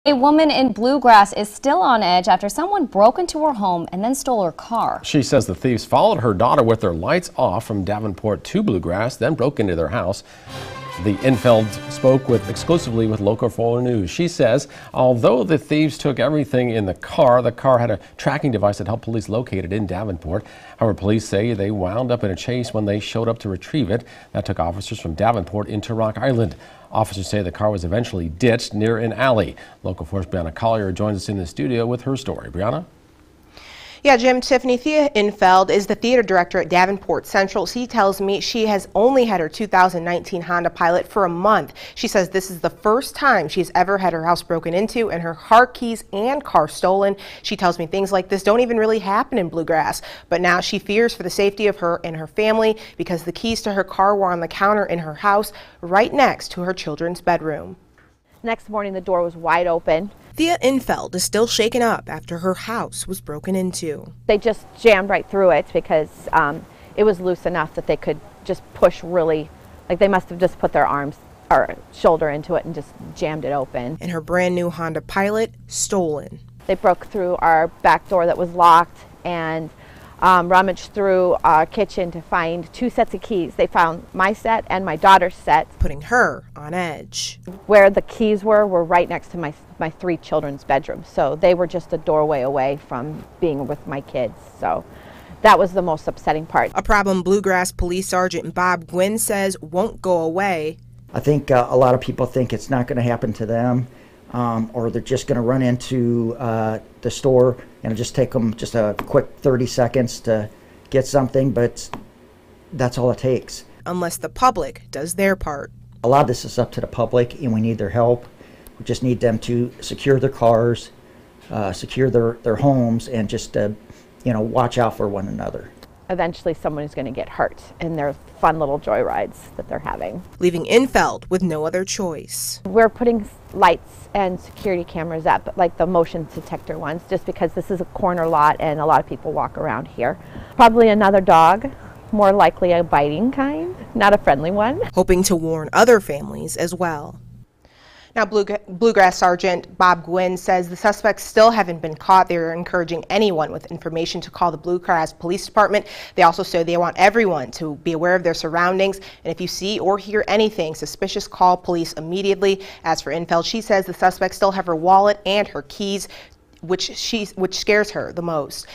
A woman in Bluegrass is still on edge after someone broke into her home and then stole her car. She says the thieves followed her daughter with their lights off from Davenport to Bluegrass, then broke into their house. The Infeld spoke exclusively with Local 4 News. She says although the thieves took everything in the car had a tracking device that helped police locate it in Davenport. However, police say they wound up in a chase when they showed up to retrieve it. That took officers from Davenport into Rock Island. Officers say the car was eventually ditched near an alley. Local 4's Brianna Collier joins us in the studio with her story. Brianna? Yeah, Jim, Tiffany, Thea Infeld is the theater director at Davenport Central. She tells me she has only had her 2019 Honda Pilot for a month. She says this is the first time she's ever had her house broken into and her car keys and car stolen. She tells me things like this don't even really happen in Bluegrass, but now she fears for the safety of her and her family because the keys to her car were on the counter in her house right next to her children's bedroom. Next morning, the door was wide open. Thea Infeld is still shaken up after her house was broken into. They just jammed right through it because it was loose enough that they could just push really, like they must have just put their arms or shoulder into it and just jammed it open. And her brand new Honda Pilot stolen. They broke through our back door that was locked and rummaged through our kitchen to find 2 sets of keys. They found my set and my daughter's set. Putting her on edge. Where the keys were right next to my 3 children's bedrooms. So they were just a doorway away from being with my kids. So that was the most upsetting part. A problem Bluegrass Police Sergeant Bob Gwynn says won't go away. I think a lot of people think it's not going to happen to them. Or they're just going to run into the store and it'll just take them just a quick 30 seconds to get something, but that's all it takes. Unless the public does their part. A lot of this is up to the public and we need their help. We just need them to secure their cars, secure their homes, and just watch out for one another. Eventually someone is going to get hurt in their fun little joyrides that they're having. Leaving Infeld with no other choice. We're putting lights and security cameras up, like the motion detector ones, just because this is a corner lot and a lot of people walk around here. Probably another dog, more likely a biting kind, not a friendly one. Hoping to warn other families as well. Now, Bluegrass Sergeant Bob Gwynn says the suspects still haven't been caught. They're encouraging anyone with information to call the Bluegrass Police Department. They also say they want everyone to be aware of their surroundings. And if you see or hear anything suspicious, call police immediately. As for Infeld, she says the suspects still have her wallet and her keys, which scares her the most.